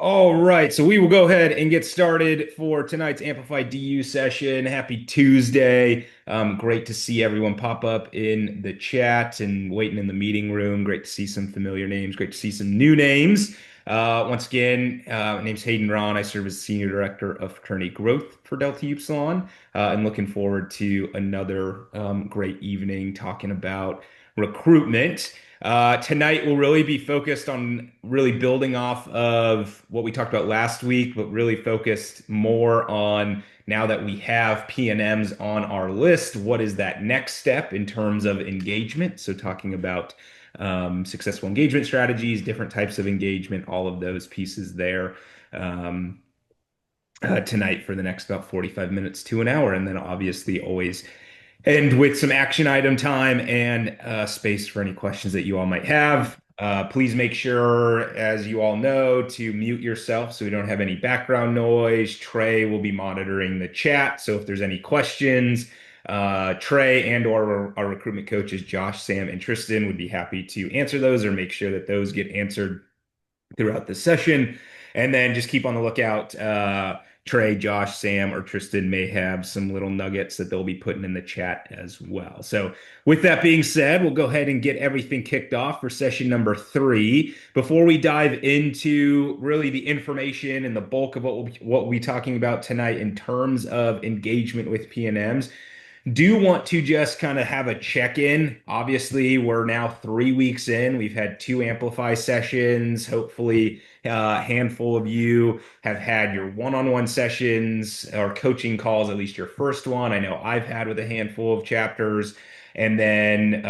All right, so we will go ahead and get started for tonight's Amplify DU session. Happy Tuesday. Great to see everyone pop up in the chat and waiting in the meeting room. Great to see some familiar names. Great to see some new names. Once again, my name's Hayden Ron. I serve as Senior Director of Fraternity Growth for Delta Upsilon, and looking forward to another great evening talking about recruitment. Tonight will really be focused on really building off of what we talked about last week, but really focused more on now that we have P&Ms on our list, what is that next step in terms of engagement? So talking about successful engagement strategies, different types of engagement, all of those pieces there. Um, Tonight for the next about 45 minutes to an hour. And then obviously always end with some action item time and space for any questions that you all might have. Please make sure, as you all know, to mute yourself so we don't have any background noise. Trey will be monitoring the chat. So if there's any questions, Trey and or our recruitment coaches, Josh, Sam, and Tristan would be happy to answer those or make sure that those get answered throughout the session. And then just keep on the lookout. Trey, Josh, Sam, or Tristan may have some little nuggets that they'll be putting in the chat as well. So, with that being said, we'll go ahead and get everything kicked off for session number 3. Before we dive into really the information and the bulk of what we'll be talking about tonight in terms of engagement with PNMs, do want to just kind of have a check-in. Obviously, we're now 3 weeks in. We've had 2 Amplify sessions. Hopefully, a handful of you have had your one-on-one sessions or coaching calls, at least your first one. I know I've had with a handful of chapters. And then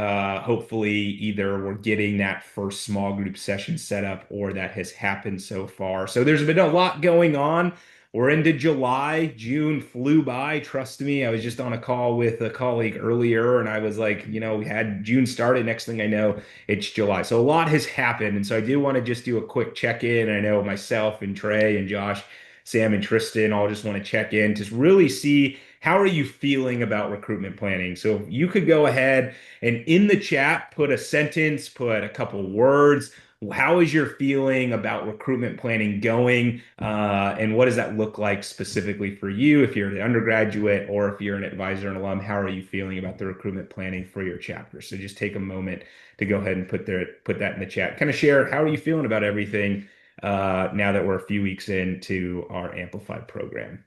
hopefully either we're getting that first small group session set up or that has happened so far. So there's been a lot going on. We're into July. June flew by. Trust me. I was just on a call with a colleague earlier, and I was like, we had June started. Next thing I know, it's July. So a lot has happened. And so I do want to just do a quick check-in. I know myself and Trey and Josh, Sam and Tristan all just want to check in to really see how are you feeling about recruitment planning. So if you could go ahead and in the chat put a sentence, put a couple words. How is your feeling about recruitment planning going? And what does that look like specifically for you if you're an undergraduate or if you're an advisor and alum? How are you feeling about the recruitment planning for your chapter? So just take a moment to go ahead and put that in the chat. Kind of share how are you feeling about everything now that we're a few weeks into our Amplified program.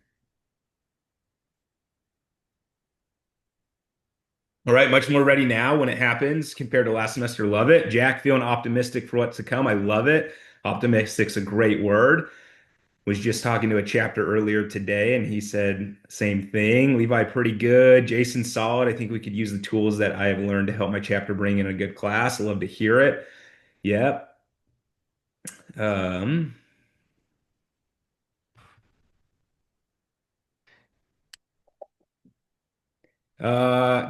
All right, much more ready now when it happens compared to last semester. Love it. Jack, feeling optimistic for what's to come. I love it. Optimistic's a great word. Was just talking to a chapter earlier today, and he said same thing. Levi, pretty good. Jason, solid. I think we could use the tools that I have learned to help my chapter bring in a good class. I love to hear it. Yep. Um,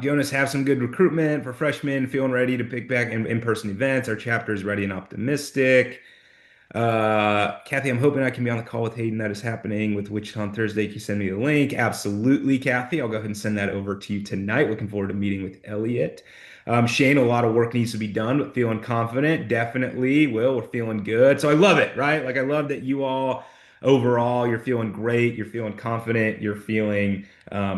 Jonas, have some good recruitment for freshmen, feeling ready to pick back in-person events. Our chapter is ready and optimistic. Kathy, I'm hoping I can be on the call with Hayden. That is happening with Wichita on Thursday. Can you send me the link? Absolutely, Kathy. I'll go ahead and send that over to you tonight. Looking forward to meeting with Elliot. Shane, a lot of work needs to be done, but feeling confident. Definitely. Will, we're feeling good. So I love it, right? Like I love that you all overall, you're feeling great. You're feeling confident. You're feeling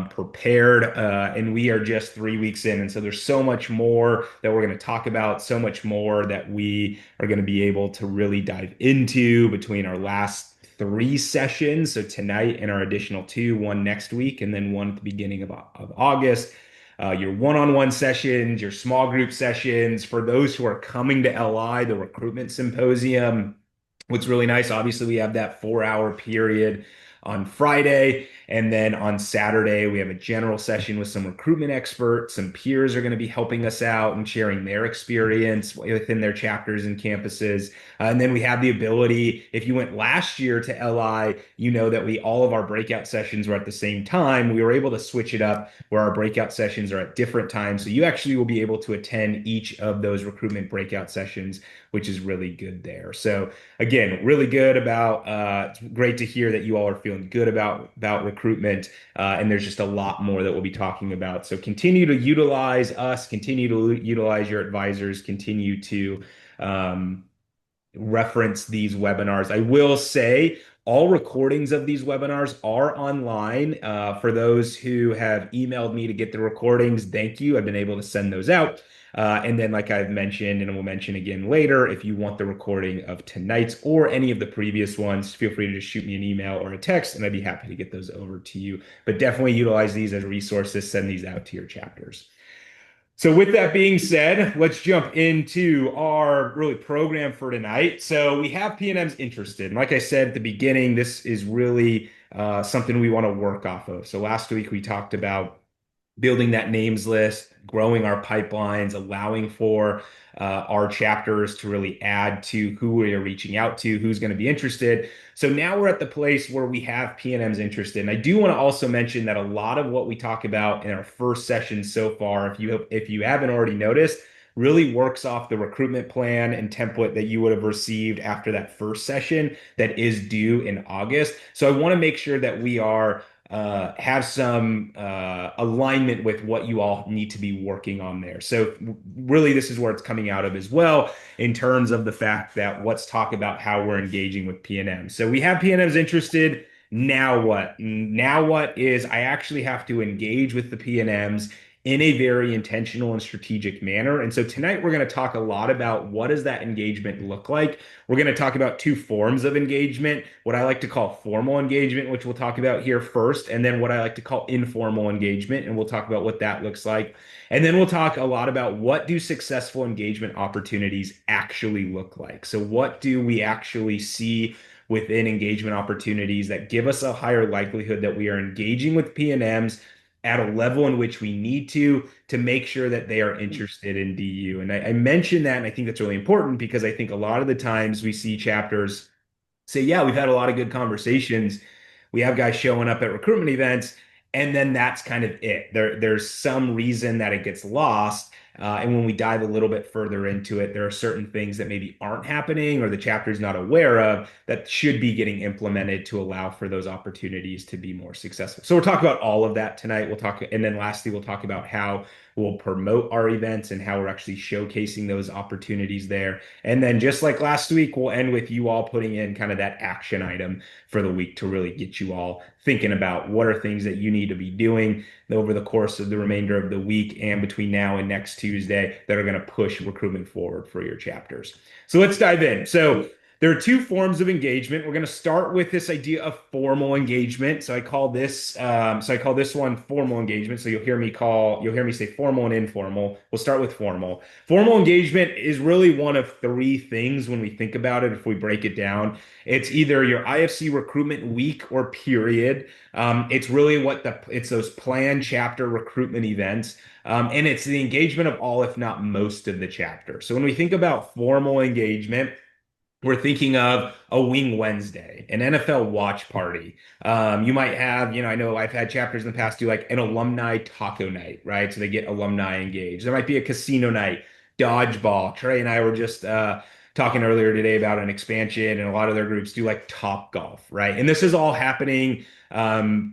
prepared. And we are just 3 weeks in. And so there's so much more that we're going to talk about, so much more that we are going to be able to really dive into between our last 3 sessions. So tonight and our additional 2, one next week, and then one at the beginning of August. Your one-on-one sessions, your small group sessions. For those who are coming to LI, the recruitment symposium. What's really nice, obviously, we have that 4 hour period on Friday. And then on Saturday, we have a general session with some recruitment experts. Some peers are going to be helping us out and sharing their experience within their chapters and campuses. And then we have the ability, if you went last year to LI, you know that all of our breakout sessions were at the same time. We were able to switch it up where our breakout sessions are at different times. So you actually will be able to attend each of those recruitment breakout sessions, which is really good there. So again, really good about it's great to hear that you all are feeling good about recruitment. And there's just a lot more that we'll be talking about. So continue to utilize us, continue to utilize your advisors, continue to reference these webinars. I will say all recordings of these webinars are online. For those who have emailed me to get the recordings, thank you. I've been able to send those out. And then, like I've mentioned, and we'll mention again later, if you want the recording of tonight's or any of the previous ones, feel free to just shoot me an email or a text, and I'd be happy to get those over to you. But definitely utilize these as resources, send these out to your chapters. So with that being said, let's jump into our really program for tonight. So we have PNMs interested. And like I said at the beginning, this is really something we want to work off of. So last week we talked about building that names list, growing our pipelines, allowing for our chapters to really add to who we are reaching out to, who's going to be interested. So now we're at the place where we have PNMs interested. And I do want to also mention that a lot of what we talk about in our first session so far, if you haven't already noticed, really works off the recruitment plan and template that you would have received after that first session that is due in August. So I want to make sure that we are have some alignment with what you all need to be working on there. So really, this is where it's coming out of as well in terms of the fact that let's talk about how we're engaging with PNM. So we have PNMs interested. Now what? Now what is I actually have to engage with the PNMs in a very intentional and strategic manner. And so tonight we're going to talk a lot about what does that engagement look like. We're going to talk about two forms of engagement, what I like to call formal engagement, which we'll talk about here first, and then what I like to call informal engagement, and we'll talk about what that looks like. And then we'll talk a lot about what do successful engagement opportunities actually look like. So what do we actually see within engagement opportunities that give us a higher likelihood that we are engaging with PNMs at a level in which we need to make sure that they are interested in DU. And I mentioned that, and I think that's really important because I think a lot of the times we see chapters say, yeah, we've had a lot of good conversations. We have guys showing up at recruitment events, and then that's kind of it. There's some reason that it gets lost. And when we dive a little bit further into it, there are certain things that maybe aren't happening or the chapter's not aware of that should be getting implemented to allow for those opportunities to be more successful. So we'll talk about all of that tonight. We'll talk, and then lastly, we'll talk about how we'll promote our events and how we're actually showcasing those opportunities there. And then just like last week, we'll end with you all putting in kind of that action item for the week to really get you all thinking about what are things that you need to be doing over the course of the remainder of the week and between now and next Tuesday that are going to push recruitment forward for your chapters. So let's dive in. So there are two forms of engagement. We're going to start with this idea of formal engagement. So I call this one formal engagement. So you'll hear me say formal and informal. We'll start with formal. Formal engagement is really one of three things when we think about it. If we break it down, it's either your IFC recruitment week or period. It's really it's those planned chapter recruitment events. And it's the engagement of all, if not most of the chapter. So when we think about formal engagement, we're thinking of a Wing Wednesday, an NFL watch party. You might have, I know I've had chapters in the past do like an alumni taco night, right? So they get alumni engaged. There might be a casino night, dodgeball. Trey and I were just talking earlier today about an expansion, and a lot of their groups do like Top Golf, right? And this is all happening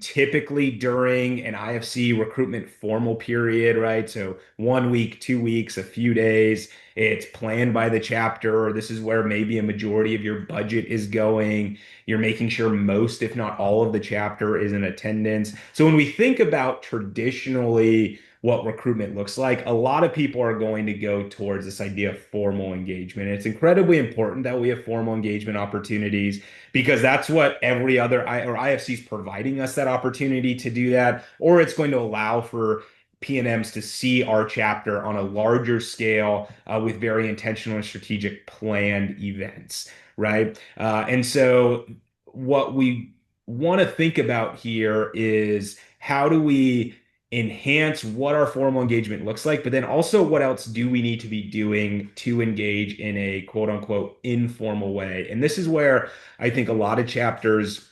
typically during an IFC recruitment formal period, right? So 1 week, 2 weeks, a few days. It's planned by the chapter. This is where maybe a majority of your budget is going. You're making sure most, if not all of the chapter is in attendance. So when we think about traditionally what recruitment looks like, a lot of people are going to go towards this idea of formal engagement. And it's incredibly important that we have formal engagement opportunities because that's what every other IFC is providing us that opportunity to do that, or it's going to allow for PNMs to see our chapter on a larger scale with very intentional and strategic planned events, right? And so what we want to think about here is how do we enhance what our formal engagement looks like, but then also what else do we need to be doing to engage in a quote unquote informal way? And this is where I think a lot of chapters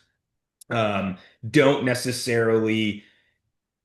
don't necessarily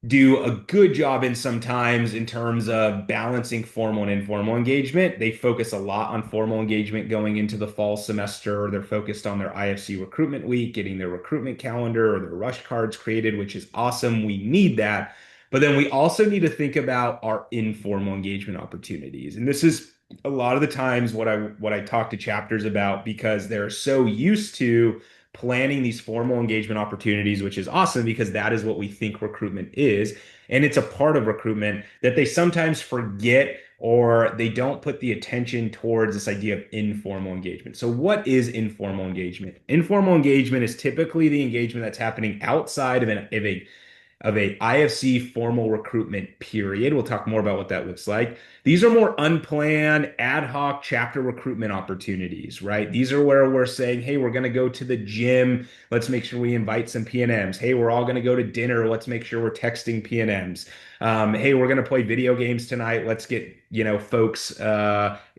do a good job in sometimes in terms of balancing formal and informal engagement. They focus a lot on formal engagement going into the fall semester. They're focused on their IFC recruitment week, getting their recruitment calendar or their rush cards created, which is awesome. We need that. But then we also need to think about our informal engagement opportunities. And this is a lot of the times what I talk to chapters about, because they're so used to planning these formal engagement opportunities, which is awesome because that is what we think recruitment is, and it's a part of recruitment that they sometimes forget or they don't put the attention towards this idea of informal engagement. So what is informal engagement? Informal engagement is typically the engagement that's happening outside of a IFC formal recruitment period. We'll talk more about what that looks like. These are more unplanned, ad hoc chapter recruitment opportunities, right? These are where we're saying, hey, we're going to go to the gym. Let's make sure we invite some PNMs. Hey, we're all going to go to dinner. Let's make sure we're texting PNMs. Hey, we're going to play video games tonight. Let's get, folks,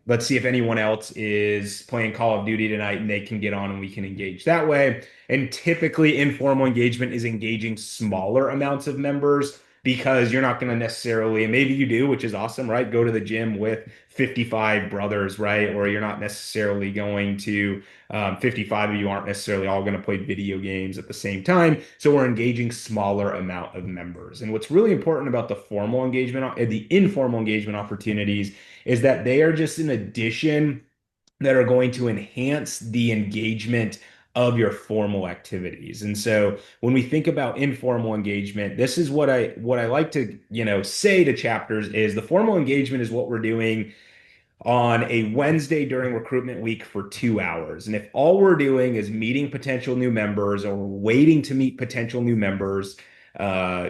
let's see if anyone else is playing Call of Duty tonight and they can get on and we can engage that way. And typically, informal engagement is engaging smaller amounts of members because you're not going to necessarily, and maybe you do, which is awesome, right? Go to the gym with 55 brothers, right? Or you're not necessarily going to, 55 of you aren't necessarily all going to play video games at the same time. So we're engaging smaller amount of members. And what's really important about the formal engagement, the informal engagement opportunities is that they are just an addition that are going to enhance the engagement of your formal activities. And so when we think about informal engagement, this is what I like to, say to chapters is the formal engagement is what we're doing on a Wednesday during recruitment week for 2 hours. And if all we're doing is meeting potential new members or waiting to meet potential new members uh,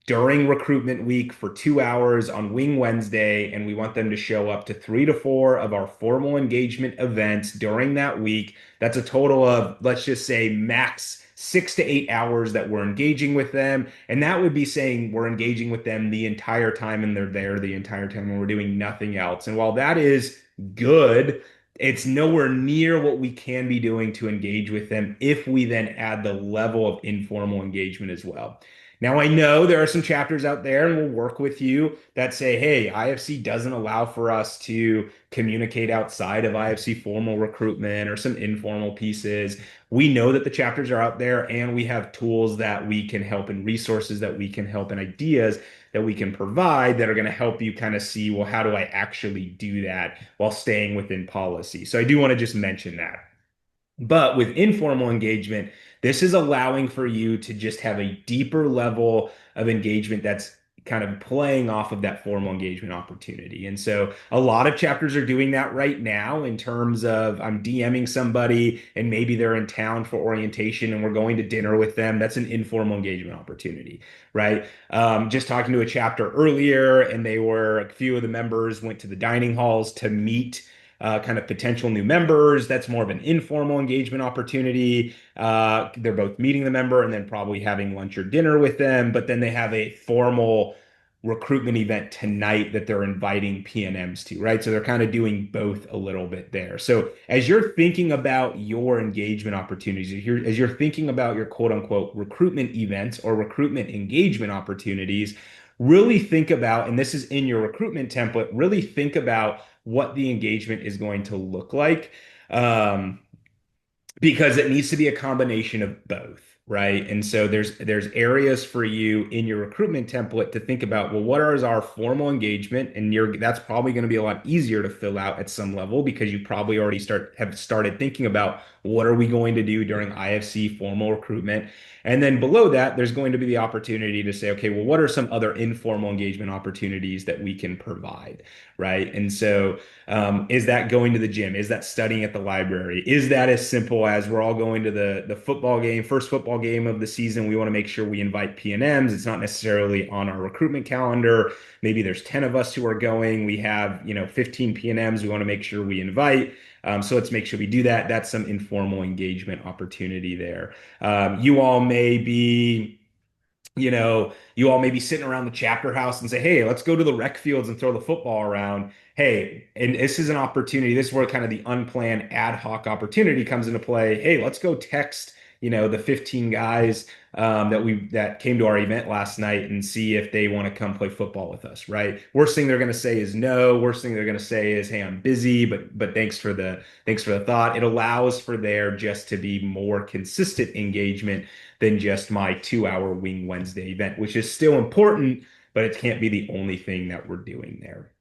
during recruitment week for 2 hours on Wing Wednesday, and we want them to show up to 3 to 4 of our formal engagement events during that week, that's a total of, let's just say, max 6 to 8 hours that we're engaging with them. And that would be saying we're engaging with them the entire time and they're there the entire time and we're doing nothing else. And while that is good, it's nowhere near what we can be doing to engage with them if we then add the level of informal engagement as well. Now, I know there are some chapters out there, and we'll work with you that say, hey, IFC doesn't allow for us to communicate outside of IFC formal recruitment or some informal pieces. We know that the chapters are out there and we have tools that we can help and resources that we can help and ideas that we can provide that are going to help you kind of see, well, how do I actually do that while staying within policy? So I do want to just mention that. But with informal engagement, this is allowing for you to just have a deeper level of engagement that's kind of playing off of that formal engagement opportunity. And so a lot of chapters are doing that right now in terms of I'm DMing somebody and maybe they're in town for orientation and we're going to dinner with them. That's an informal engagement opportunity, right? Just talking to a chapter earlier, and a few of the members went to the dining halls to meet kind of potential new members. That's more of an informal engagement opportunity. They're both meeting the member and then probably having lunch or dinner with them, but then they have a formal recruitment event tonight that they're inviting PNMs to, right? So they're kind of doing both a little bit there. So as you're thinking about your engagement opportunities, as you're thinking about your quote unquote recruitment events or recruitment engagement opportunities, really think about, and this is in your recruitment template, really think about what the engagement is going to look like. Because it needs to be a combination of both, right? And so there's areas for you in your recruitment template to think about, well, what is our formal engagement? And that's probably going to be a lot easier to fill out at some level because you probably already have started thinking about what are we going to do during IFC formal recruitment. And then below that, there's going to be the opportunity to say, okay, well, what are some other informal engagement opportunities that we can provide, right? And so is that going to the gym? Is that studying at the library? Is that as simple as we're all going to the football game, first football game of the season? We want to make sure we invite PNMs. It's not necessarily on our recruitment calendar. Maybe there's 10 of us who are going. We have, 15 PNMs we want to make sure we invite. So let's make sure we do that. That's some informal engagement opportunity there. You all may be you all may be sitting around the chapter house and say, hey, let's go to the rec fields and throw the football around. Hey, and this is an opportunity. This is where kind of the unplanned ad hoc opportunity comes into play. Hey, let's go text, the 15 guys that came to our event last night and see if they want to come play football with us, right? Worst thing they're going to say is no. Worst thing they're going to say is, hey, I'm busy, but thanks for the thought. It allows for there just to be more consistent engagement than just my 2 hour Wing Wednesday event, which is still important, but it can't be the only thing that we're doing there.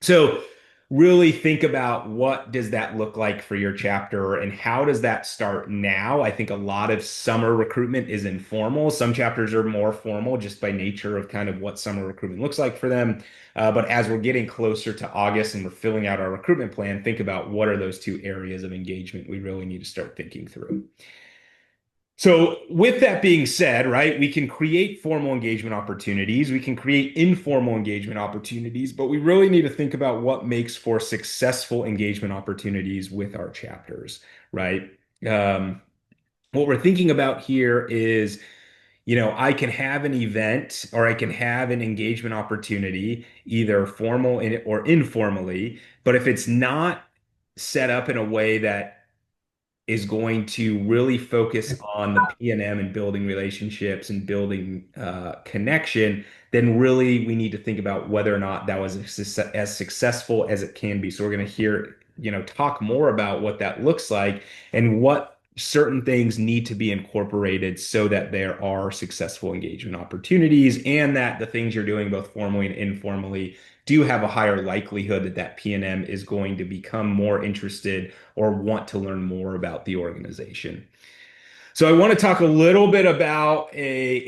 So really think about what does that look like for your chapter and how does that start now. I think a lot of summer recruitment is informal. Some chapters are more formal just by nature of kind of what summer recruitment looks like for them. But as we're getting closer to August and we're filling out our recruitment plan, think about what are those two areas of engagement we really need to start thinking through. So, with that being said, right, we can create formal engagement opportunities, we can create informal engagement opportunities, but we really need to think about what makes for successful engagement opportunities with our chapters, right? Um, what we're thinking about here is, I can have an event or I can have an engagement opportunity, either formal or informally, but if it's not set up in a way that is going to really focus on the P&M and building relationships and building connection, then really we need to think about whether or not that was as successful as it can be. So we're going to hear, talk more about what that looks like and what certain things need to be incorporated so that there are successful engagement opportunities and that the things you're doing both formally and informally do have a higher likelihood that that P&M is going to become more interested or want to learn more about the organization. So I want to talk a little bit about an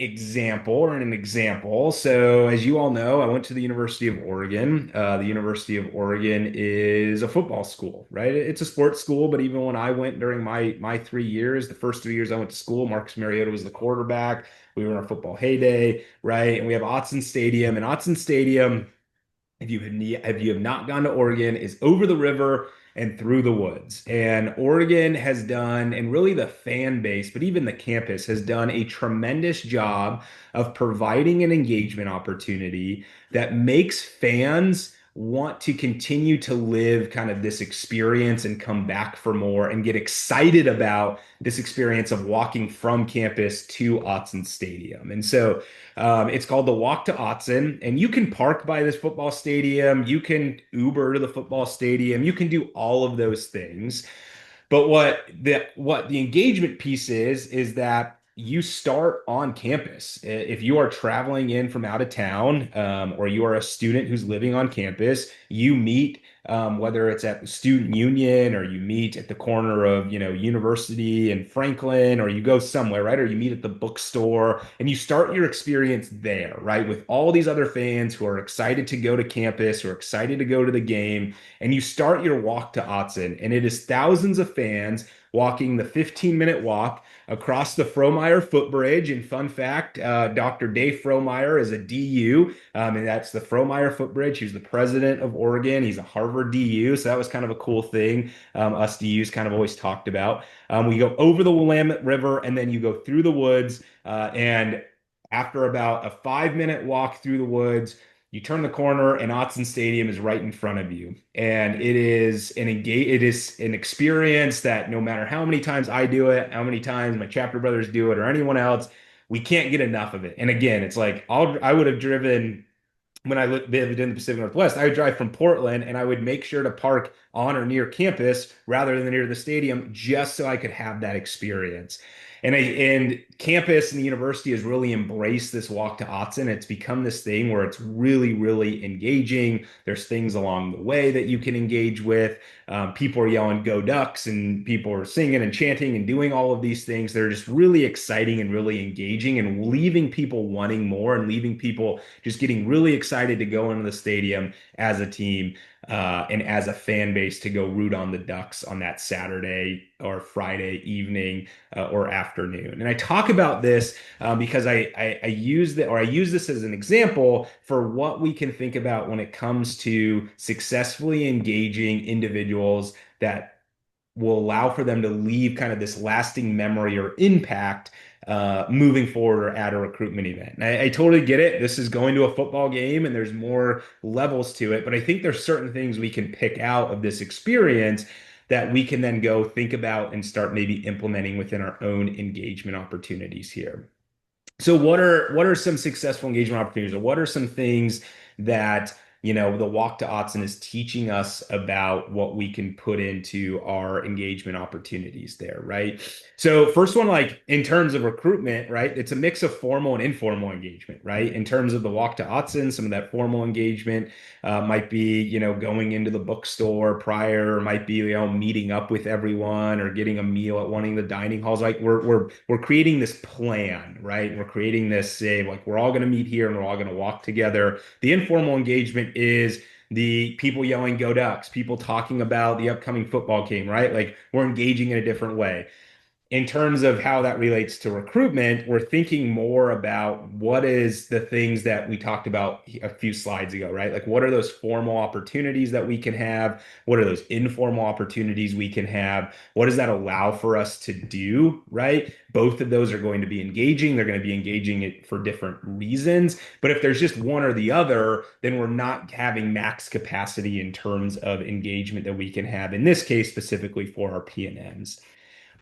example. So as you all know, I went to the University of Oregon. The University of Oregon is a football school, right? It's a sports school, but even when I went during my 3 years, the first 3 years I went to school, Marcus Mariota was the quarterback. We were in our football heyday, right? And we have Autzen Stadium, and Autzen Stadium, if you have not gone to Oregon, is over the river and through the woods. And Oregon has done, and really the fan base, but even the campus has done a tremendous job of providing an engagement opportunity that makes fans want to continue to live kind of this experience and come back for more and get excited about this experience of walking from campus to Autzen Stadium. And so it's called the Walk to Autzen, and you can park by this football stadium. You can Uber to the football stadium. You can do all of those things. But what the engagement piece is that you start on campus. If you are traveling in from out of town, or you are a student who's living on campus, you meet, whether it's at the student union or you meet at the corner of, University and Franklin, or you go somewhere, right? Or you meet at the bookstore and you start your experience there, right? With all these other fans who are excited to go to campus or excited to go to the game, and you start your walk to Autzen, and it is thousands of fans walking the 15-minute walk across the Frohmeyer footbridge. And fun fact, Dr. Dave Frohmeyer is a DU, and that's the Frohmeyer footbridge. He's the president of Oregon. He's a Harvard DU, so that was kind of a cool thing us DUs kind of always talked about. We go over the Willamette River, and then you go through the woods, and after about a 5-minute walk through the woods, you turn the corner and Autzen Stadium is right in front of you. And it is an experience that no matter how many times I do it, how many times my chapter brothers do it, or anyone else, we can't get enough of it. And again, it's like I would have driven when I lived in the Pacific Northwest. I would drive from Portland and I would make sure to park on or near campus rather than near the stadium just so I could have that experience. And campus and the university has really embraced this walk to Autzen. It's become this thing where it's really, really engaging. There's things along the way that you can engage with. People are yelling "Go Ducks" and people are singing and chanting and doing all of these things. They're just really exciting and really engaging and leaving people wanting more and leaving people just getting really excited to go into the stadium as a team, and as a fan base to go root on the Ducks on that Saturday or Friday evening, or afternoon. And I talk about this because I use this as an example for what we can think about when it comes to successfully engaging individuals that will allow for them to leave kind of this lasting memory or impact moving forward or at a recruitment event. And I totally get it. This is going to a football game and there's more levels to it, but I think there's certain things we can pick out of this experience that we can then go think about and start maybe implementing within our own engagement opportunities here. So what are some successful engagement opportunities, or what are some things that the walk to Autzen is teaching us about what we can put into our engagement opportunities there, right? So first one, like in terms of recruitment, right? It's a mix of formal and informal engagement, right? In terms of the walk to Autzen, some of that formal engagement might be, going into the bookstore prior, might be, meeting up with everyone or getting a meal at one of the dining halls. Like we're creating this plan, right? And we're creating this say, like we're all going to meet here and we're all going to walk together. The informal engagement is the people yelling "Go Ducks," people talking about the upcoming football game, right? Like we're engaging in a different way. In terms of how that relates to recruitment, we're thinking more about what is the things that we talked about a few slides ago, right? Like what are those formal opportunities that we can have? What are those informal opportunities we can have? What does that allow for us to do, right? Both of those are going to be engaging. They're going to be engaging it for different reasons. But if there's just one or the other, then we're not having max capacity in terms of engagement that we can have, in this case, specifically for our P&Ms.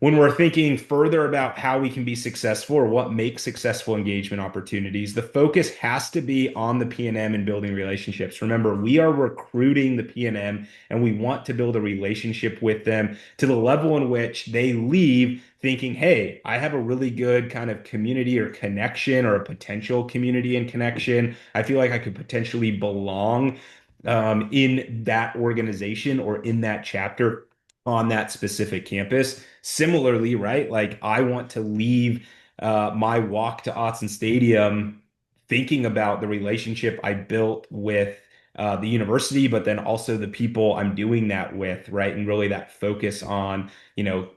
When we're thinking further about how we can be successful or what makes successful engagement opportunities, the focus has to be on the P&M and building relationships. Remember, we are recruiting the P&M and we want to build a relationship with them to the level in which they leave thinking, hey, I have a really good kind of community or connection or a potential community and connection. I feel like I could potentially belong in that organization or in that chapter on that specific campus. Similarly, right? Like I want to leave my walk to Autzen Stadium thinking about the relationship I built with the university, but then also the people I'm doing that with, right? And really that focus on,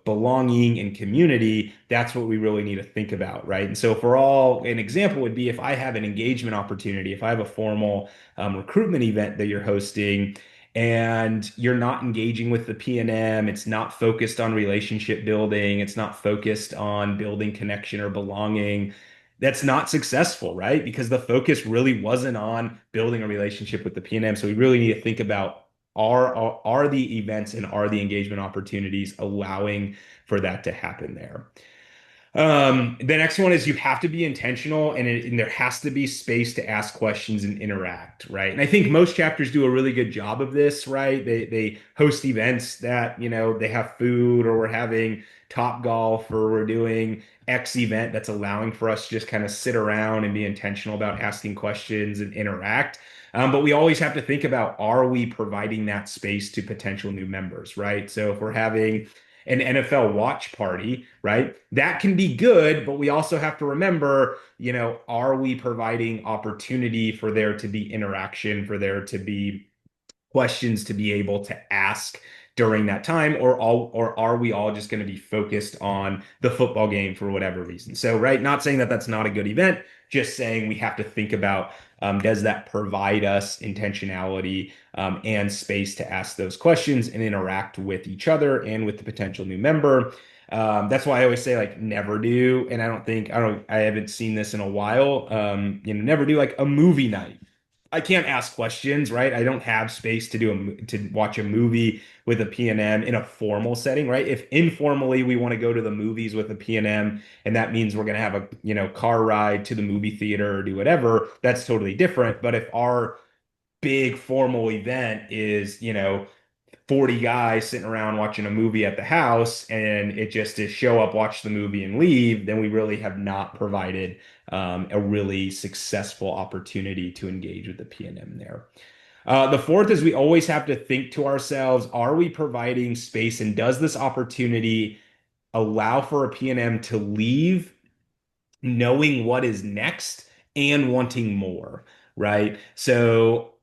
belonging and community. That's what we really need to think about, right? And so for all, an example would be if I have an engagement opportunity, if I have a formal recruitment event that you're hosting, and you're not engaging with the P&M, it's not focused on relationship building, it's not focused on building connection or belonging. That's not successful, right? Because the focus really wasn't on building a relationship with the P&M. So we really need to think about are the events and are the engagement opportunities allowing for that to happen there? The next one is you have to be intentional and there has to be space to ask questions and interact, right? And I think most chapters do a really good job of this, right? They host events that, they have food or we're having Top Golf or we're doing X event that's allowing for us to just kind of sit around and be intentional about asking questions and interact. But we always have to think about, are we providing that space to potential new members, right? So if we're having an NFL watch party, right? That can be good, but we also have to remember, are we providing opportunity for there to be interaction, for there to be questions to be able to ask during that time, or are we all just going to be focused on the football game for whatever reason? So, right, not saying that that's not a good event, just saying we have to think about, does that provide us intentionality and space to ask those questions and interact with each other and with the potential new member. That's why I always say like never do, and I haven't seen this in a while. Never do like a movie night. I can't ask questions, right? I don't have space to watch a movie with a P&M in a formal setting, right? If informally we want to go to the movies with a P&M, and that means we're going to have a, car ride to the movie theater or do whatever, that's totally different. But if our big formal event is, 40 guys sitting around watching a movie at the house and it just is show up, watch the movie and leave, then we really have not provided a really successful opportunity to engage with the P&M there. The fourth is we always have to think to ourselves, are we providing space and does this opportunity allow for a P&M to leave knowing what is next and wanting more, right? So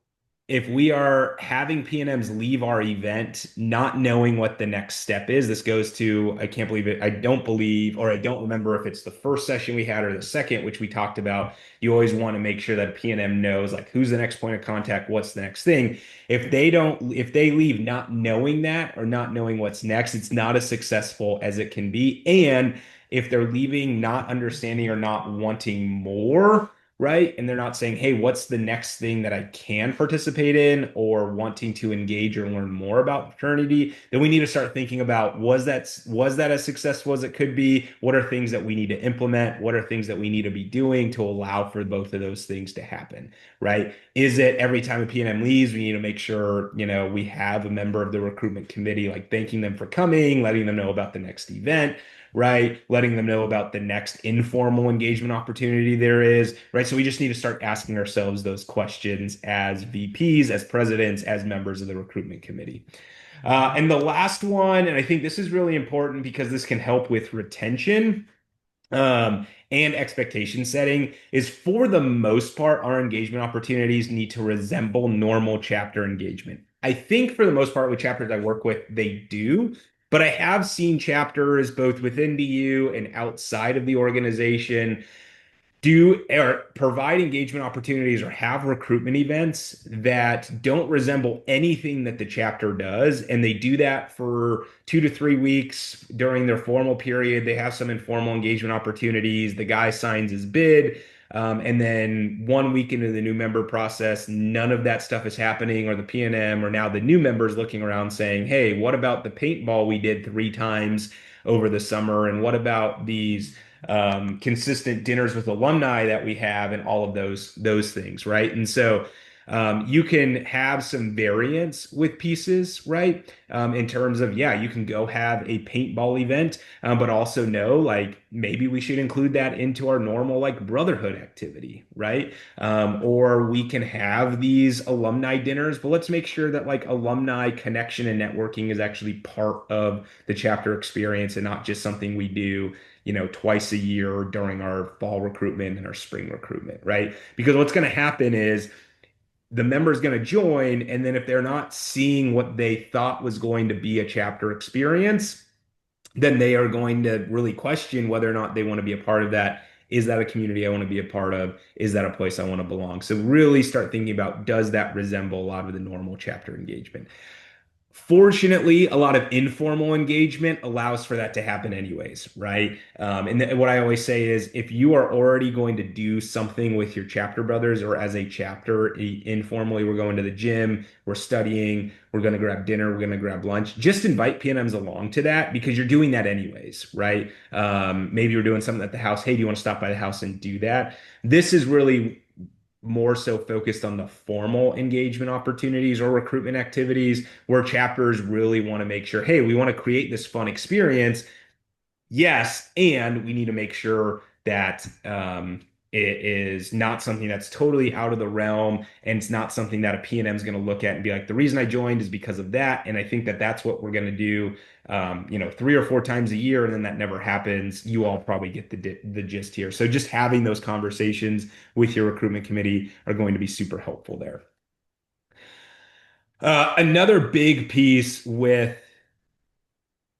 if we are having P&Ms leave our event not knowing what the next step is, this goes to, I can't believe it. I don't believe, or I don't remember if it's the first session we had or the second, which we talked about. You always want to make sure that P&M knows like who's the next point of contact, what's the next thing. If they leave not knowing that or not knowing what's next, it's not as successful as it can be. And if they're leaving not understanding or not wanting more, right? And they're not saying, hey, what's the next thing that I can participate in or wanting to engage or learn more about fraternity, then we need to start thinking about was that as successful as it could be? What are things that we need to implement? What are things that we need to be doing to allow for both of those things to happen, right? Is it every time a PNM leaves, we need to make sure, we have a member of the recruitment committee, like thanking them for coming, letting them know about the next event, right? Letting them know about the next informal engagement opportunity there is, right? So we just need to start asking ourselves those questions as VPs, as presidents, as members of the recruitment committee. And the last one, and I think this is really important because this can help with retention and expectation setting, is for the most part, our engagement opportunities need to resemble normal chapter engagement. I think for the most part, with chapters I work with, they do. But I have seen chapters both within DU and outside of the organization do or provide engagement opportunities or have recruitment events that don't resemble anything that the chapter does. And they do that for 2 to 3 weeks during their formal period. They have some informal engagement opportunities. The guy signs his bid. And then 1 week into the new member process, none of that stuff is happening, or the PNM or now the new members looking around saying, hey, what about the paintball we did 3 times over the summer? And what about these consistent dinners with alumni that we have and all of those things, right? And so you can have some variance with pieces, right? In terms of, yeah, you can go have a paintball event, but also know like maybe we should include that into our normal like brotherhood activity, right? Or we can have these alumni dinners, but let's make sure that like alumni connection and networking is actually part of the chapter experience and not just something we do twice a year during our fall recruitment and our spring recruitment, right? Because what's going to happen is the member's going to join, and then if they're not seeing what they thought was going to be a chapter experience, then they are going to really question whether or not they want to be a part of that. Is that a community I want to be a part of? Is that a place I want to belong? So really start thinking about, does that resemble a lot of the normal chapter engagement? Fortunately, a lot of informal engagement allows for that to happen anyways, right? What I always say is if you are already going to do something with your chapter brothers or as a chapter, informally, we're going to the gym, we're studying, we're going to grab dinner, we're going to grab lunch, just invite PNMs along to that because you're doing that anyways, right? Maybe you're doing something at the house. Hey, do you want to stop by the house and do that? This is really more so focused on the formal engagement opportunities or recruitment activities where chapters really want to make sure, hey, we want to create this fun experience. Yes, and we need to make sure that it is not something that's totally out of the realm, and it's not something that a P&M is going to look at and be like, the reason I joined is because of that. And I think that that's what we're going to do, 3 or 4 times a year, and then that never happens. You all probably get the gist here. So just having those conversations with your recruitment committee are going to be super helpful there. Another big piece with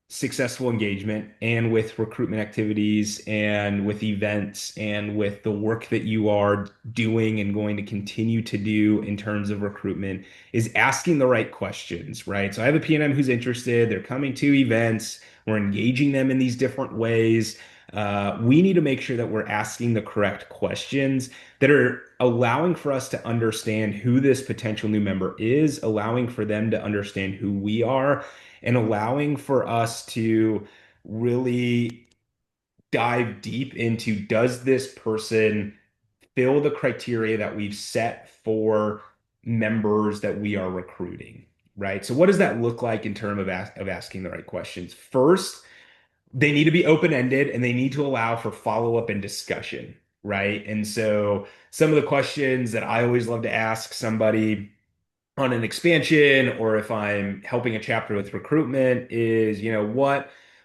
successful engagement and with recruitment activities and with events and with the work that you are doing and going to continue to do in terms of recruitment is asking the right questions, right? So I have a PNM who's interested, they're coming to events, we're engaging them in these different ways. We need to make sure that we're asking the correct questions that are allowing for us to understand who this potential new member is, allowing for them to understand who we are, and allowing for us to really dive deep into, does this person fill the criteria that we've set for members that we are recruiting, right? So what does that look like in terms of asking the right questions? First, they need to be open-ended and they need to allow for follow-up and discussion, right? And so some of the questions that I always love to ask somebody on an expansion or if I'm helping a chapter with recruitment is,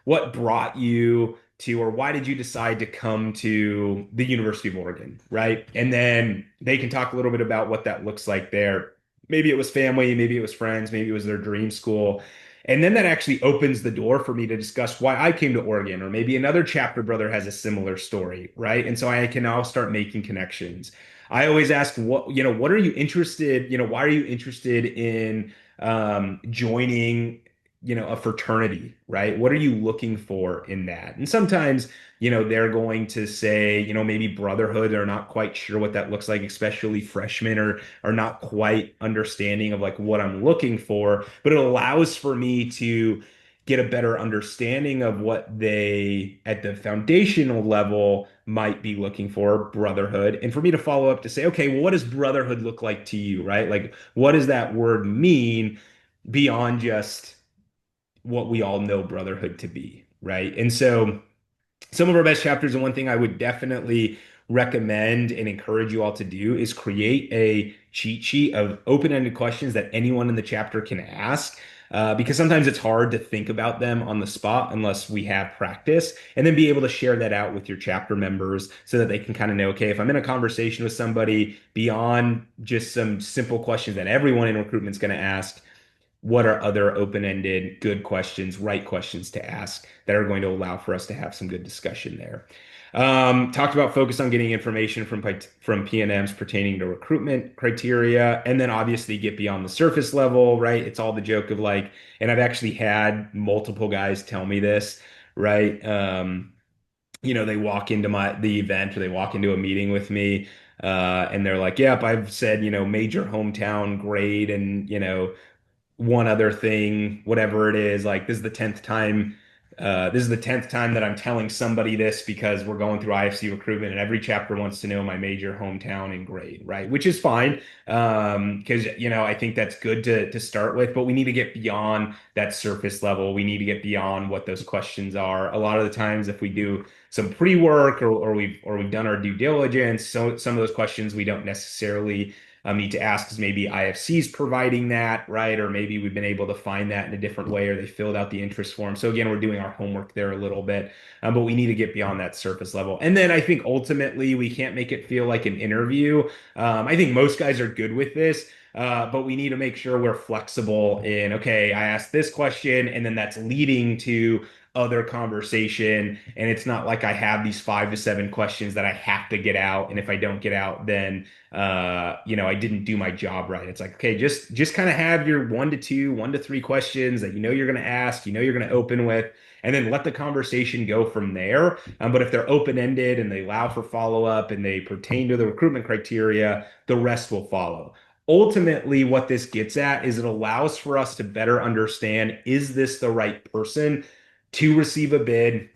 what brought you to, or why did you decide to come to the University of Oregon, right? And then they can talk a little bit about what that looks like there. Maybe it was family, maybe it was friends, maybe it was their dream school. And then that actually opens the door for me to discuss why I came to Oregon, or maybe another chapter brother has a similar story, right? And so I can now start making connections. I always ask, what are you interested, why are you interested in joining a fraternity, right? What are you looking for in that? And sometimes, they're going to say, maybe brotherhood. They're not quite sure what that looks like, especially freshmen are not quite understanding of like what I'm looking for, but it allows for me to get a better understanding of what they at the foundational level might be looking for, brotherhood, and for me to follow up to say, okay, well, what does brotherhood look like to you, right? Like, what does that word mean beyond just what we all know brotherhood to be, right? And so some of our best chapters, and one thing I would definitely recommend and encourage you all to do is create a cheat sheet of open-ended questions that anyone in the chapter can ask. Because sometimes it's hard to think about them on the spot unless we have practice, and then be able to share that out with your chapter members so that they can kind of know, okay, if I'm in a conversation with somebody beyond just some simple questions that everyone in recruitment is going to ask, what are other open-ended, good questions, right questions to ask that are going to allow for us to have some good discussion there. Talked about focus on getting information from PNMs pertaining to recruitment criteria, and then obviously get beyond the surface level, right? It's all the joke of like, and I've actually had multiple guys tell me this, right? They walk into the event or they walk into a meeting with me, and they're like, "Yep, I've said, major hometown grade and, one other thing, whatever it is, like this is the 10th time that I'm telling somebody this because we're going through IFC recruitment and every chapter wants to know my major hometown and grade, right? Which is fine. Because I think that's good to start with, but we need to get beyond that surface level. We need to get beyond what those questions are. A lot of the times if we do some pre-work or we've done our due diligence, so some of those questions we don't necessarily need to ask because maybe IFC's providing that, right? Or maybe we've been able to find that in a different way, or they filled out the interest form. So again, we're doing our homework there a little bit, but we need to get beyond that surface level. And then I think ultimately we can't make it feel like an interview. I think most guys are good with this. But we need to make sure we're flexible in, okay, I asked this question, and then that's leading to other conversation. And it's not like I have these 5 to 7 questions that I have to get out. And if I don't get out, then I didn't do my job right. It's like, okay, just kind of have your 1 to 2, 1 to 3 questions that you're going to ask, you're going to open with, and then let the conversation go from there. But if they're open-ended and they allow for follow-up and they pertain to the recruitment criteria, the rest will follow. Ultimately, what this gets at is it allows for us to better understand, is this the right person to receive a bid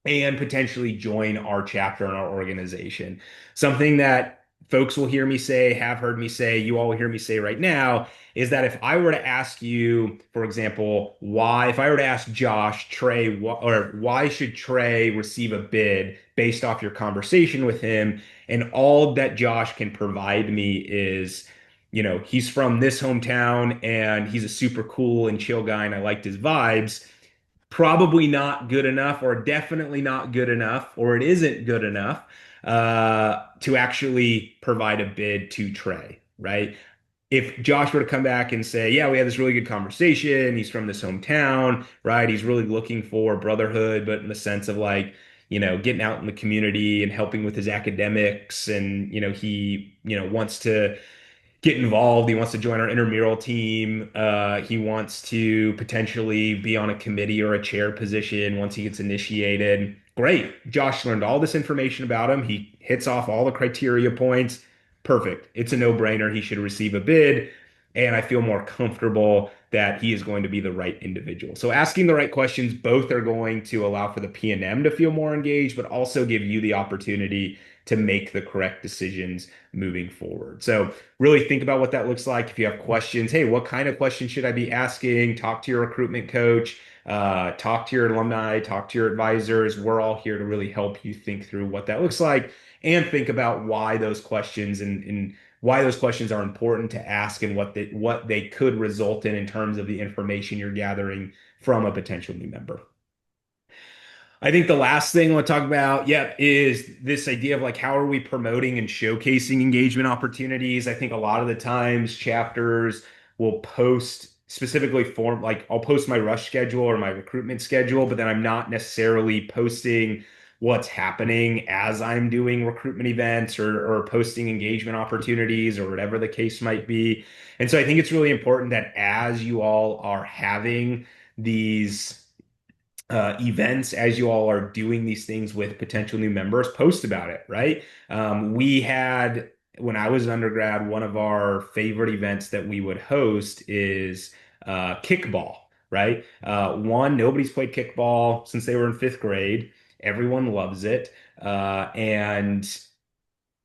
and potentially join our chapter and our organization? Something that folks will hear me say, have heard me say, you all will hear me say right now, is that if I were to ask you, for example, if I were to ask Josh, Trey, or why should Trey receive a bid based off your conversation with him, and all that Josh can provide me is, he's from this hometown and he's a super cool and chill guy and I liked his vibes, probably not good enough, or definitely not good enough, or it isn't good enough to actually provide a bid to Trey, right? If Josh were to come back and say, yeah, we had this really good conversation, he's from this hometown, right? He's really looking for brotherhood, but in the sense of like, getting out in the community and helping with his academics, and, he, wants to get involved. He wants to join our intramural team. He wants to potentially be on a committee or a chair position once he gets initiated. Great. Josh learned all this information about him. He hits off all the criteria points. Perfect. It's a no-brainer. He should receive a bid. And I feel more comfortable that he is going to be the right individual. So asking the right questions, both are going to allow for the P&M to feel more engaged, but also give you the opportunity to make the correct decisions moving forward. So really think about what that looks like. If you have questions, hey, what kind of questions should I be asking? Talk to your recruitment coach, talk to your alumni, talk to your advisors. We're all here to really help you think through what that looks like, and think about why those questions and why those questions are important to ask, and what they could result in terms of the information you're gathering from a potential new member. I think the last thing I want to talk about, yeah, is this idea of like, how are we promoting and showcasing engagement opportunities? I think a lot of the times chapters will post specifically form, like I'll post my rush schedule or my recruitment schedule, but then I'm not necessarily posting what's happening as I'm doing recruitment events, or posting engagement opportunities or whatever the case might be. And so I think it's really important that as you all are having these events, as you all are doing these things with potential new members, post about it, right? We had, when I was an undergrad, one of our favorite events that we would host is kickball, right? One, nobody's played kickball since they were in fifth grade. Everyone loves it. And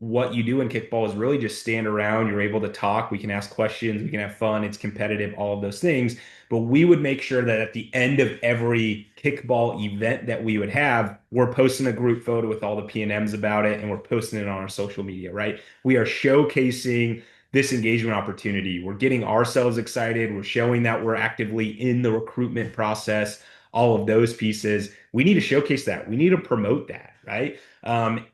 what you do in kickball is really just stand around. You're able to talk. We can ask questions. We can have fun. It's competitive, all of those things. But we would make sure that at the end of every kickball event that we would have, we're posting a group photo with all the P&Ms about it and we're posting it on our social media, right? We are showcasing this engagement opportunity. We're getting ourselves excited. We're showing that we're actively in the recruitment process, all of those pieces. We need to showcase that. We need to promote that, right?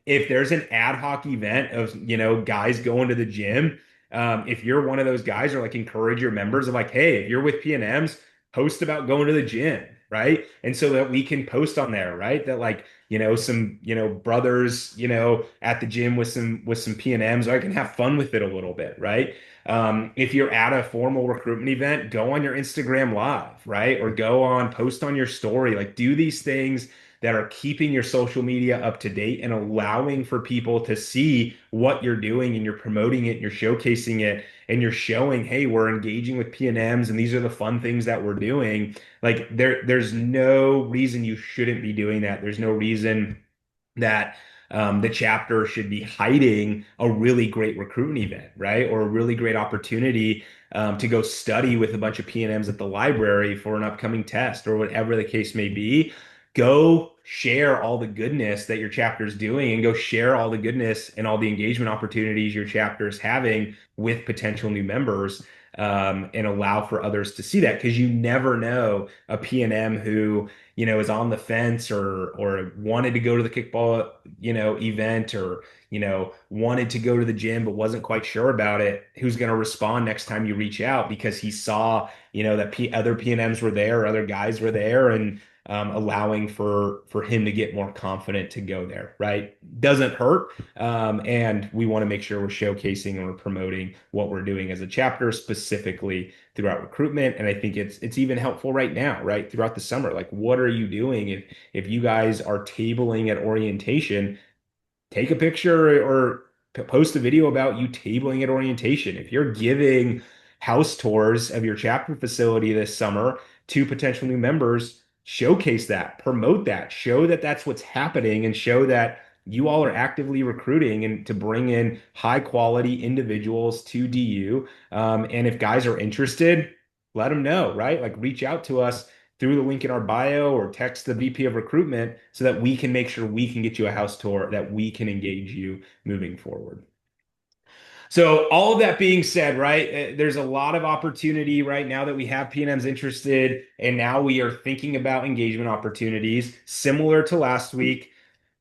If there's an ad hoc event of, guys going to the gym, if you're one of those guys, or like encourage your members of like, hey, if you're with P&Ms, post about going to the gym, right? And so that we can post on there, right? That like, some, brothers, at the gym with some P&Ms, I can have fun with it a little bit, right? If you're at a formal recruitment event, go on your Instagram live, right? Or go on, post on your story, like do these things that are keeping your social media up to date and allowing for people to see what you're doing, and you're promoting it, and you're showcasing it, and you're showing, hey, we're engaging with P&Ms and these are the fun things that we're doing. Like there's no reason you shouldn't be doing that. There's no reason that the chapter should be hiding a really great recruitment event, right? Or a really great opportunity to go study with a bunch of P&Ms at the library for an upcoming test or whatever the case may be. Go share all the goodness that your chapter is doing, and go share all the goodness and all the engagement opportunities your chapter is having with potential new members, and allow for others to see that, because you never know a P&M who is on the fence, or wanted to go to the kickball, event, or wanted to go to the gym but wasn't quite sure about it, who's going to respond next time you reach out because he saw, that other P&Ms were there, other guys were there, and allowing for him to get more confident to go there, right? Doesn't hurt. And we want to make sure we're showcasing and we're promoting what we're doing as a chapter, specifically throughout recruitment. And I think it's even helpful right now, right? Throughout the summer. Like, what are you doing if you guys are tabling at orientation? Take a picture or post a video about you tabling at orientation. If you're giving house tours of your chapter facility this summer to potential new members, showcase that, promote that, show that that's what's happening, and show that you all are actively recruiting and to bring in high quality individuals to DU. And if guys are interested, let them know, right? Like reach out to us through the link in our bio or text the VP of recruitment so that we can make sure we can get you a house tour, that we can engage you moving forward. So all of that being said, right, there's a lot of opportunity right now that we have P&Ms interested, and now we are thinking about engagement opportunities similar to last week.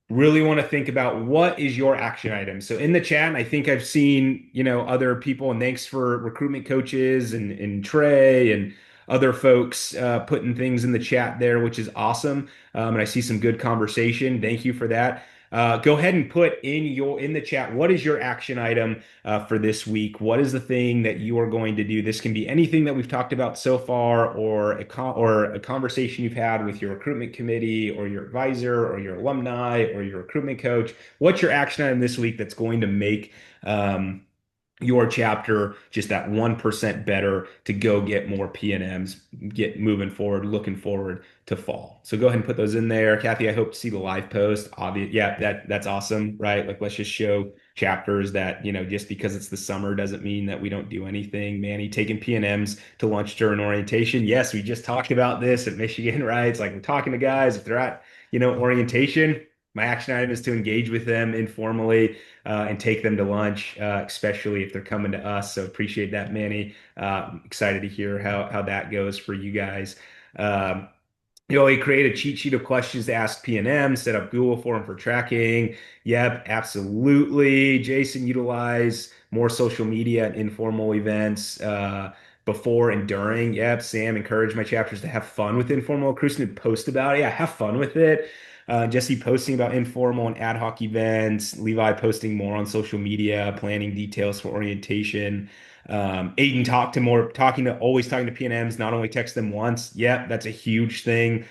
Really want to think about what is your action item. So in the chat, and I think I've seen, other people, and thanks for recruitment coaches and Trey and other folks putting things in the chat there, which is awesome. And I see some good conversation. Thank you for that. Go ahead and put in the chat, what is your action item for this week? What is the thing that you are going to do? This can be anything that we've talked about so far, or a conversation you've had with your recruitment committee or your advisor or your alumni or your recruitment coach. What's your action item this week that's going to make your chapter just that 1% better to go get more P&Ms, get moving forward, looking forward to fall? So go ahead and put those in there. Kathy, I hope to see the live post. Obvious, yeah, that's awesome, right? Like, let's just show chapters that, just because it's the summer doesn't mean that we don't do anything. Manny taking P&Ms to lunch during orientation. Yes, we just talked about this at Michigan, right? It's like we're talking to guys, if they're at, orientation, my action item is to engage with them informally, and take them to lunch, especially if they're coming to us. So appreciate that, Manny. Excited to hear how that goes for you guys. Um, we create a cheat sheet of questions to ask P&M, set up Google form for tracking. Yep, absolutely. Jason, utilize more social media and informal events before and during. Yep, Sam, encourage my chapters to have fun with informal recruitment and post about it. Yeah, have fun with it. Jesse posting about informal and ad hoc events, Levi posting more on social media, planning details for orientation. Aiden always talking to PNMs, not only text them once. Yep, that's a huge thing.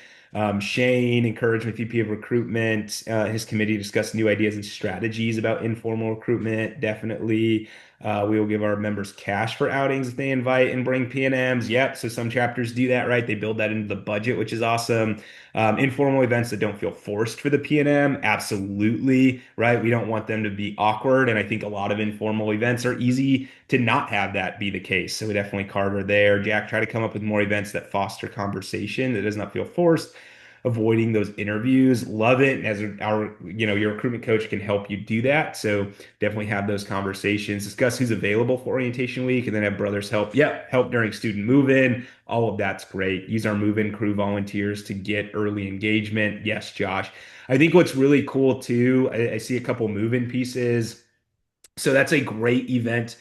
Shane, encouragement VP of recruitment. His committee discussed new ideas and strategies about informal recruitment. Definitely. We will give our members cash for outings if they invite and bring PNMs. Yep. So some chapters do that, right? They build that into the budget, which is awesome. Informal events that don't feel forced for the PNM, absolutely, right? We don't want them to be awkward. And I think a lot of informal events are easy to not have that be the case. So we definitely Carter there. Jack, try to come up with more events that foster conversation that does not feel forced. Avoiding those interviews, love it. As your recruitment coach can help you do that. So definitely have those conversations. Discuss who's available for orientation week, and then have brothers help. Yeah, help during student move-in. All of that's great. Use our move-in crew volunteers to get early engagement. Yes, Josh. I think what's really cool too, I see a couple move-in pieces. So that's a great event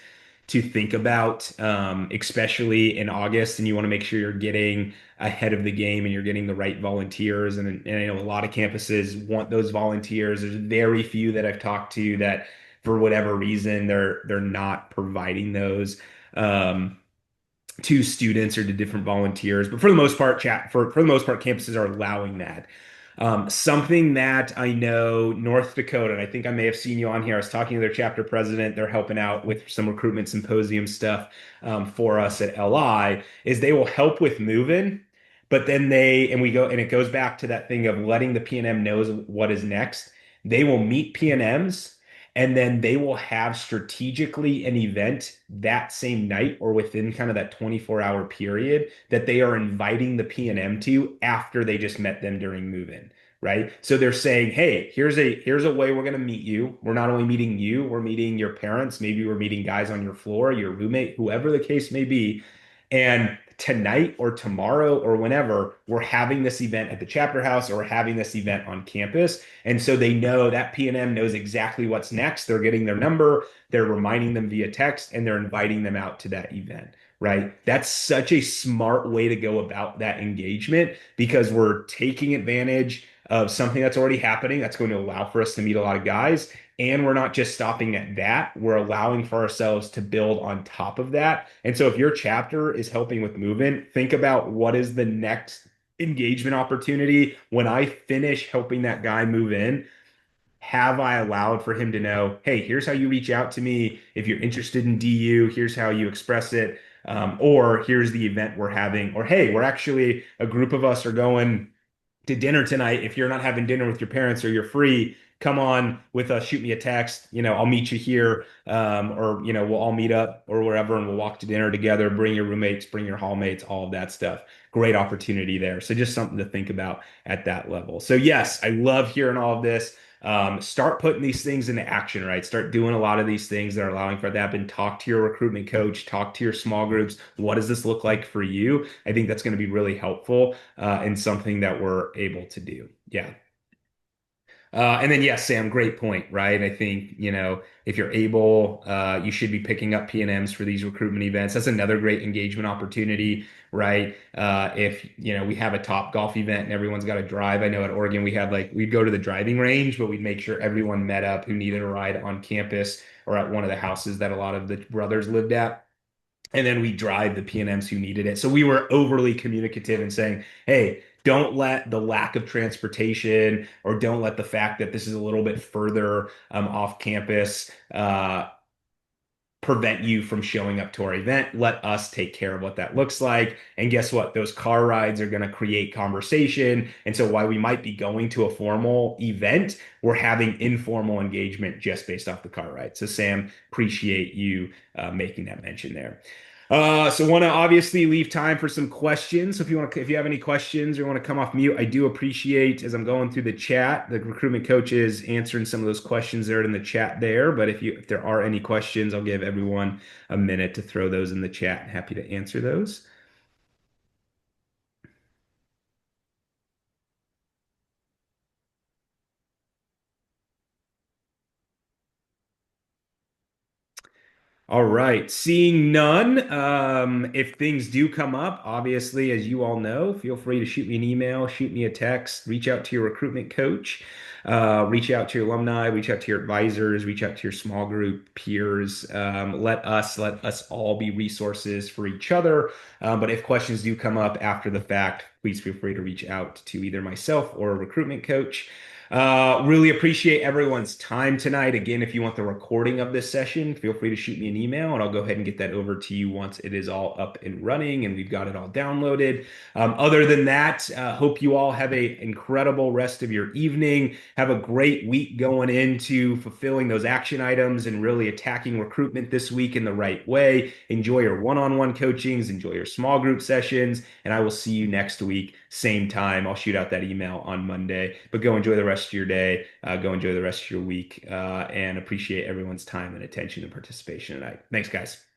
to think about, especially in August, and you want to make sure you're getting ahead of the game and you're getting the right volunteers. And I know a lot of campuses want those volunteers. There's very few that I've talked to that, for whatever reason, they're not providing those. To students or to different volunteers, but for the most part, for the most part, campuses are allowing that. Something that I know North Dakota, and I think I may have seen you on here. I was talking to their chapter president. They're helping out with some recruitment symposium stuff for us at LI. Is they will help with moving, but then it goes back to that thing of letting the PNM knows what is next. They will meet PNMs and then they will have strategically an event that same night or within kind of that 24-hour period that they are inviting the P&M to after they just met them during move-in, right? So they're saying, hey, here's a way we're going to meet you. We're not only meeting you, we're meeting your parents. Maybe we're meeting guys on your floor, your roommate, whoever the case may be. And tonight or tomorrow or whenever, we're having this event at the chapter house or we're having this event on campus. And so they know that P&M knows exactly what's next. They're getting their number, they're reminding them via text, and they're inviting them out to that event, right? That's such a smart way to go about that engagement because we're taking advantage of something that's already happening that's going to allow for us to meet a lot of guys. And we're not just stopping at that, we're allowing for ourselves to build on top of that. And so if your chapter is helping with movement, think about what is the next engagement opportunity. When I finish helping that guy move in, have I allowed for him to know, hey, here's how you reach out to me. If you're interested in DU, here's how you express it. Or here's the event we're having. Or hey, we're actually a group of us are going to dinner tonight. If you're not having dinner with your parents or you're free, come on with us, shoot me a text. I'll meet you here. Or, we'll all meet up or wherever and we'll walk to dinner together. Bring your roommates, bring your hallmates, all of that stuff. Great opportunity there. So just something to think about at that level. So yes, I love hearing all of this. Start putting these things into action, right? Start doing a lot of these things that are allowing for that happen. Talk to your recruitment coach, talk to your small groups. What does this look like for you? I think that's going to be really helpful and something that we're able to do. Yeah. And then, yes, Sam, great point, right? I think, if you're able, you should be picking up P&Ms for these recruitment events. That's another great engagement opportunity, right? If, we have a top golf event and everyone's got to drive. I know at Oregon, we'd go to the driving range, but we'd make sure everyone met up who needed a ride on campus or at one of the houses that a lot of the brothers lived at. And then we drive the P&Ms who needed it. So we were overly communicative and saying, hey, don't let the lack of transportation or don't let the fact that this is a little bit further off campus prevent you from showing up to our event. Let us take care of what that looks like. And guess what? Those car rides are going to create conversation. And so while we might be going to a formal event, we're having informal engagement just based off the car ride. So Sam, appreciate you making that mention there. So want to obviously leave time for some questions. So if you have any questions or want to come off mute, I do appreciate as I'm going through the chat, the recruitment coaches answering some of those questions there in the chat there. But if there are any questions, I'll give everyone a minute to throw those in the chat. Happy to answer those. All right. Seeing none, if things do come up, obviously, as you all know, feel free to shoot me an email, shoot me a text, reach out to your recruitment coach, reach out to your alumni, reach out to your advisors, reach out to your small group peers. Let us all be resources for each other. But if questions do come up after the fact, please feel free to reach out to either myself or a recruitment coach. Really appreciate everyone's time tonight. Again, if you want the recording of this session, feel free to shoot me an email and I'll go ahead and get that over to you once it is all up and running and we've got it all downloaded. Other than that, hope you all have a incredible rest of your evening. Have a great week going into fulfilling those action items and really attacking recruitment this week in the right way. Enjoy your one-on-one coachings, enjoy your small group sessions, and I will see you next week, same time. I'll shoot out that email on Monday, but go enjoy the rest of your day. Go enjoy the rest of your week, and appreciate everyone's time and attention and participation tonight. Thanks, guys.